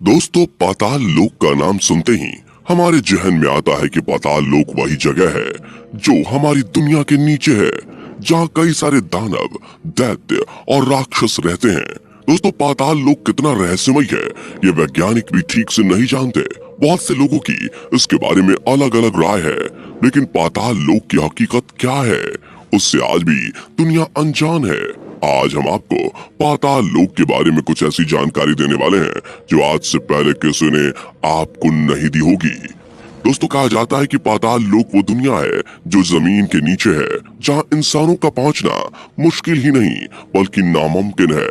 दोस्तों, पाताल लोक का नाम सुनते ही हमारे जहन में आता है कि पाताल लोक वही जगह है जो हमारी दुनिया के नीचे है, जहाँ कई सारे दानव, दैत्य और राक्षस रहते हैं। दोस्तों, पाताल लोक कितना रहस्यमय है ये वैज्ञानिक भी ठीक से नहीं जानते। बहुत से लोगों की इसके बारे में अलग अलग राय है, लेकिन पाताल लोक की हकीकत क्या है उससे आज भी दुनिया अनजान है। आज हम आपको पाताल लोक के बारे में कुछ ऐसी जानकारी देने वाले हैं जो आज से पहले किसी ने आपको नहीं दी होगी। दोस्तों, कहा जाता है कि पाताल लोक वो दुनिया है जो जमीन के नीचे है, जहां इंसानों का पहुंचना मुश्किल ही नहीं बल्कि नामुमकिन है।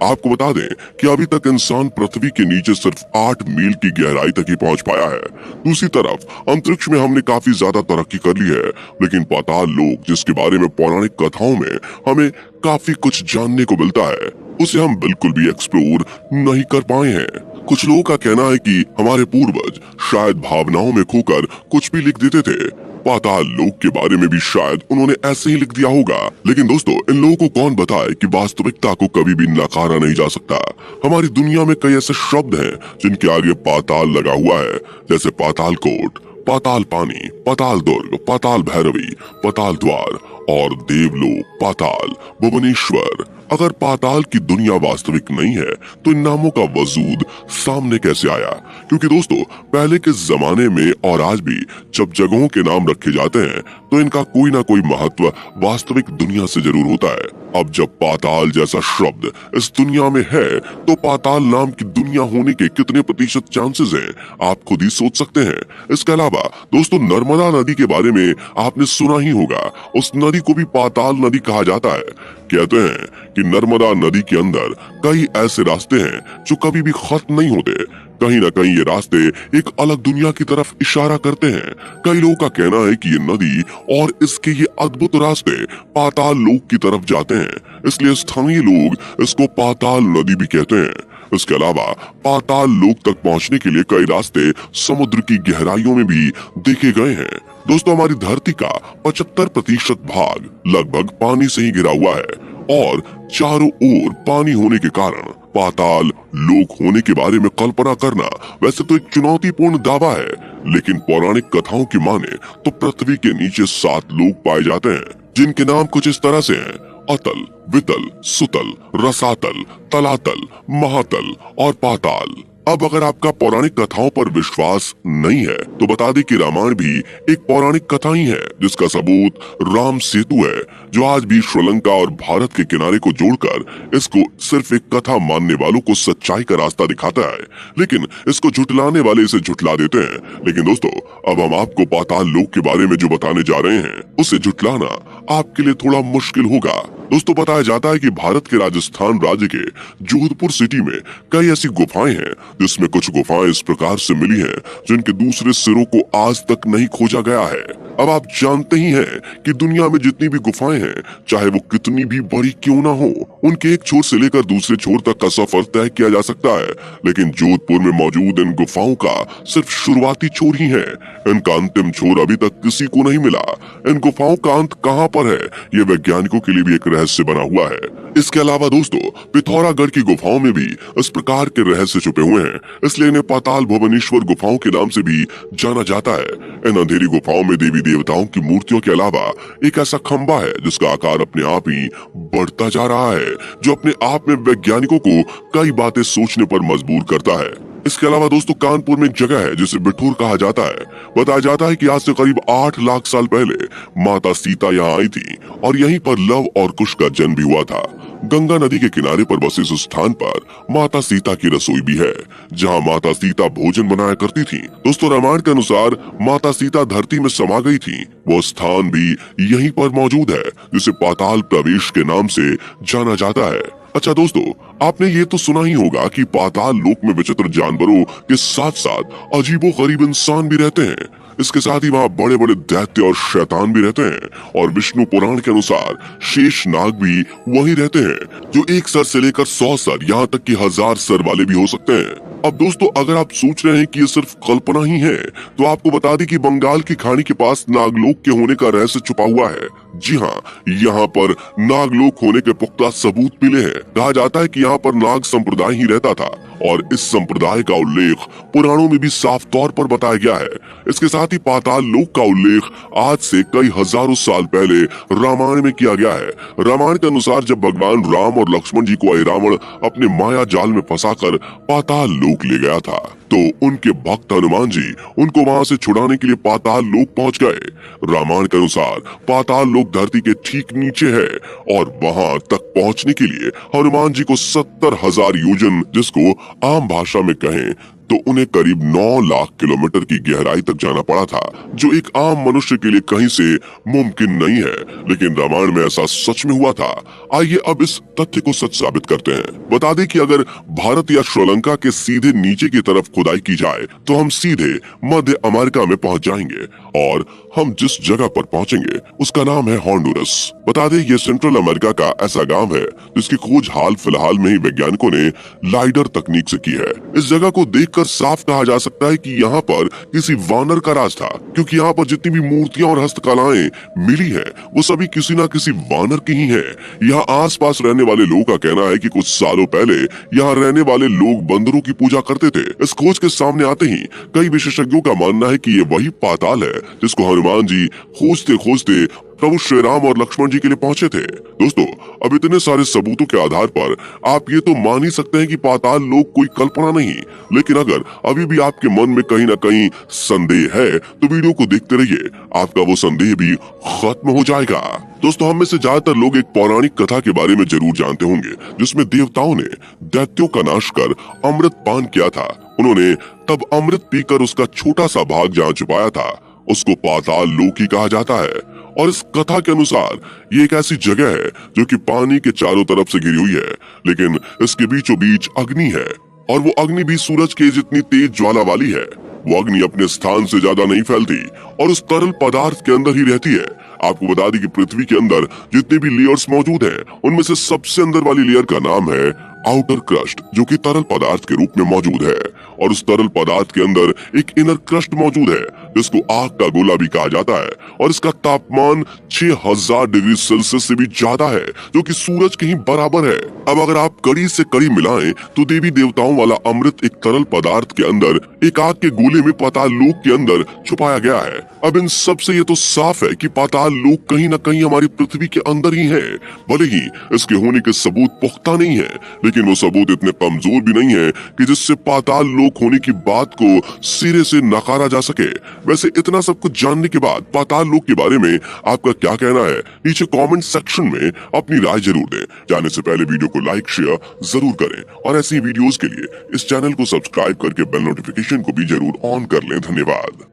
आपको बता दें कि अभी तक इंसान पृथ्वी के नीचे सिर्फ 8 मील की गहराई तक ही पहुंच पाया है। दूसरी तरफ अंतरिक्ष में हमने काफी ज्यादा तरक्की कर ली है, लेकिन पाताल लोक जिसके बारे में पौराणिक कथाओं में हमें काफी कुछ जानने को मिलता है, उसे हम बिल्कुल भी एक्सप्लोर नहीं कर पाए हैं। कुछ लोगों का कहना है कि हमारे पूर्वज शायद भावनाओं में खोकर कुछ भी लिख देते थे। पाताल लोक के बारे में भी शायद उन्होंने ऐसे ही लिख दिया होगा। लेकिन दोस्तों, इन लोगों को कौन बताए कि वास्तविकता को कभी भी नकारा नहीं जा सकता। हमारी दुनिया में कई ऐसे शब्द हैं जिनके आगे पाताल लगा हुआ है, जैसे पाताल कोट, पाताल पानी, पाताल दुर्ग, पाताल भैरवी, पाताल द्वार और देवलोक, पाताल, भुवनेश्वर। अगर पाताल की दुनिया वास्तविक नहीं है तो इन नामों का वजूद सामने कैसे आया? क्योंकि दोस्तों, पहले के जमाने में और आज भी जब जगहों के नाम रखे जाते हैं तो इनका कोई ना कोई महत्व वास्तविक दुनिया से जरूर होता है। अब जब पाताल जैसा शब्द इस दुनिया में है तो पाताल नाम की दुनिया होने के कितने प्रतिशत चांसेस हैं आप खुद ही सोच सकते हैं। इसके अलावा दोस्तों, नर्मदा नदी के बारे में आपने सुना ही होगा। उस नदी को भी पाताल नदी कहा जाता है। कहते हैं कि नर्मदा नदी के अंदर कई ऐसे रास्ते हैं जो कभी भी खत्म नहीं होते। कहीं ना कहीं ये रास्ते एक अलग दुनिया की तरफ इशारा करते हैं। कई लोगों का कहना है कि ये नदी और इसके ये अद्भुत रास्ते पाताल लोक की तरफ जाते हैं, इसलिए स्थानीय लोग इसको पाताल नदी भी कहते हैं। इसके अलावा पाताल लोक तक पहुंचने के लिए कई रास्ते समुद्र की गहराइयों में भी देखे गए हैं। दोस्तों, हमारी धरती का 75% भाग लगभग पानी से ही घिरा हुआ है और चारों ओर पानी होने के कारण पाताल लोक होने के बारे में कल्पना करना वैसे तो एक चुनौतीपूर्ण दावा है, लेकिन पौराणिक कथाओं की माने तो पृथ्वी के नीचे 7 लोक पाए जाते हैं, जिनके नाम कुछ इस तरह से हैं: अतल, वितल, सुतल, रसातल, तलातल, महातल और पाताल। अब अगर आपका पौराणिक कथाओं पर विश्वास नहीं है तो बता दें कि रामायण भी एक पौराणिक कथा ही है, जिसका सबूत राम सेतु है, जो आज भी श्रीलंका और भारत के किनारे को जोड़कर इसको सिर्फ एक कथा मानने वालों को सच्चाई का रास्ता दिखाता है, लेकिन इसको झुटलाने वाले इसे झुटला देते हैं। लेकिन दोस्तों, अब हम आपको पाताल लोक के बारे में जो बताने जा रहे हैं उसे झुटलाना आपके लिए थोड़ा मुश्किल होगा। दोस्तों, बताया जाता है कि भारत के राजस्थान राज्य के जोधपुर सिटी में कई ऐसी गुफाएं हैं, जिसमें कुछ गुफाएं इस प्रकार से मिली हैं जिनके दूसरे सिरों को आज तक नहीं खोजा गया है। अब आप जानते ही हैं कि दुनिया में जितनी भी गुफाएं हैं, चाहे वो कितनी भी बड़ी क्यों ना हो, उनके एक छोर से लेकर दूसरे छोर तक का सफर तय किया जा सकता है, लेकिन जोधपुर में मौजूद इन गुफाओं का सिर्फ शुरुआती छोर ही है। इनका अंतिम छोर अभी तक किसी को नहीं मिला। इन गुफाओं का अंत कहाँ पर है, ये वैज्ञानिकों के लिए भी एक रहस्य बना हुआ है। इसके अलावा दोस्तों, पिथौरागढ़ की गुफाओं में भी इस प्रकार के रहस्य छुपे हुए हैं, इसलिए इन्हें पाताल भुवनेश्वर गुफाओं के नाम से भी जाना जाता है। इन अंधेरी गुफाओं में देवी देवताओं की मूर्तियों के अलावा एक ऐसा खंबा है जिसका आकार अपने आप ही बढ़ता जा रहा है, जो अपने आप में वैज्ञानिकों को कई बातें सोचने पर मजबूर करता है। इसके अलावा दोस्तों, कानपुर में एक जगह है जिसे बिठूर कहा जाता है। बताया जाता है कि आज से करीब 8 लाख साल पहले माता सीता यहाँ आई थी और यहीं पर लव और कुश का जन्म भी हुआ था। गंगा नदी के किनारे पर बसे इस स्थान पर माता सीता की रसोई भी है, जहाँ माता सीता भोजन बनाया करती थी। दोस्तों, रामायण के अनुसार माता सीता धरती में समा गई थी। वो स्थान भी यहीं पर मौजूद है, जिसे पाताल प्रवेश के नाम से जाना जाता है। अच्छा दोस्तों, आपने ये तो सुना ही होगा कि पाताल लोक में विचित्र जानवरों के साथ साथ अजीबोगरीब इंसान भी रहते हैं। इसके साथ ही वहाँ बड़े बड़े दैत्य और शैतान भी रहते हैं, और विष्णु पुराण के अनुसार शेष नाग भी वही रहते हैं, जो 1 सर से लेकर 100 सर, यहाँ तक कि 1000 सर वाले भी हो सकते हैं। अब दोस्तों, अगर आप सोच रहे हैं कि ये सिर्फ कल्पना ही है, तो आपको बता दें कि बंगाल की खाड़ी के पास नागलोक के होने का रहस्य छुपा हुआ है। जी हाँ, यहाँ पर नागलोक होने के पुख्ता सबूत मिले हैं। कहा जाता है कि यहाँ पर नाग संप्रदाय ही रहता था और इस संप्रदाय का उल्लेख पुराणों में भी साफ तौर पर बताया गया है। इसके साथ ही पाताल लोक का उल्लेख आज से कई हजारों साल पहले रामायण में किया गया है। रामायण के अनुसार जब भगवान राम और लक्ष्मण जी को रावण अपने माया जाल में फंसाकर पाताल लोक ले गया था, तो उनके भक्त हनुमान जी उनको वहां से छुड़ाने के लिए पाताल लोक पहुंच गए। रामायण के अनुसार पाताल लोक धरती के ठीक नीचे है और वहां तक पहुंचने के लिए हनुमान जी को 70,000 योजन, जिसको आम भाषा में कहें तो उन्हें करीब 9 लाख किलोमीटर की गहराई तक जाना पड़ा था, जो एक आम मनुष्य के लिए कहीं से मुमकिन नहीं है। लेकिन रामायण में ऐसा सच में हुआ था। आइए अब इस तथ्य को सच साबित करते हैं। बता दें कि अगर भारत या श्रीलंका के सीधे नीचे की तरफ खुदाई की जाए तो हम सीधे मध्य अमेरिका में पहुंच जाएंगे और हम जिस जगह पर पहुंचेंगे उसका नाम है हॉन्डुरस। बता दें ये सेंट्रल अमेरिका का ऐसा गांव है जिसकी खोज हाल फिलहाल में ही वैज्ञानिकों ने लाइडर तकनीक से की है। इस जगह को देखकर साफ कहा जा सकता है कि यहाँ पर किसी वानर का राज था, क्योंकि यहाँ पर जितनी भी मूर्तियां और हस्तकलाएं मिली हैं वो सभी किसी न किसी वानर की ही है। यहाँ आसपास रहने वाले लोगों का कहना है कि कुछ सालों पहले यहाँ रहने वाले लोग बंदरों की पूजा करते थे। इस खोज के सामने आते ही कई विशेषज्ञों का मानना है कि ये वही पाताल है जिसको हनुमान जी खोजते खोजते प्रभु श्री राम और लक्ष्मण जी के लिए पहुंचे थे। दोस्तों, अब इतने सारे सबूतों के आधार पर आप ये तो मान ही सकते हैं कि पाताल लोक कोई कल्पना नहीं। लेकिन अगर अभी भी आपके मन में कहीं ना कहीं संदेह है तो वीडियो को देखते रहिए, आपका वो संदेह भी खत्म हो जाएगा। दोस्तों, हम में से ज्यादातर लोग एक पौराणिक कथा के बारे में जरूर जानते होंगे जिसमें देवताओं ने दैत्यों का नाश कर अमृत पान किया था। उन्होंने तब अमृत पीकर उसका छोटा सा भाग जहाँ छुपाया था उसको पाताल लोक ही कहा जाता है। और इस कथा के अनुसार ये एक ऐसी जगह है जो कि पानी के चारों तरफ से घिरी हुई है, लेकिन इसके बीचों बीच अग्नि है और वो अग्नि भी सूरज के जितनी तेज ज्वाला वाली है। वो अग्नि अपने स्थान से ज्यादा नहीं फैलती और उस तरल पदार्थ के अंदर ही रहती है। आपको बता दी कि पृथ्वी के अंदर जितने भी लेयर्स मौजूद हैं उनमें से सबसे अंदर वाली लेयर का नाम है आउटर क्रस्ट, जो कि तरल पदार्थ के रूप में मौजूद है। और उस तरल पदार्थ के अंदर एक इनर क्रस्ट मौजूद है जिसको आग का गोला भी कहा जाता है और इसका तापमान 6000 डिग्री सेल्सियस से भी ज्यादा है, जो कि सूरज के ही बराबर है। अब अगर आप कड़ी से कड़ी मिलाएं तो देवी देवताओं वाला अमृत एक तरल पदार्थ के अंदर एक आग के गोले में पाताल लोक के अंदर छुपाया गया है। अब इन सब से ये तो साफ है कि पाताल लोक कहीं न कहीं हमारी पृथ्वी के अंदर ही है। भले ही इसके होने के सबूत पुख्ता नहीं है, लेकिन वो सबूत इतने कमजोर भी नहीं है कि जिससे पाताल लोक होने की बात को सिरे से नकारा जा सके। वैसे इतना सब कुछ जानने के बाद पाताल लोक के बारे में आपका क्या कहना है, नीचे कमेंट सेक्शन में अपनी राय जरूर दें। जाने से पहले वीडियो को लाइक शेयर जरूर करें और ऐसी वीडियोस के लिए इस चैनल को सब्सक्राइब करके बेल नोटिफिकेशन को भी जरूर ऑन कर लें। धन्यवाद।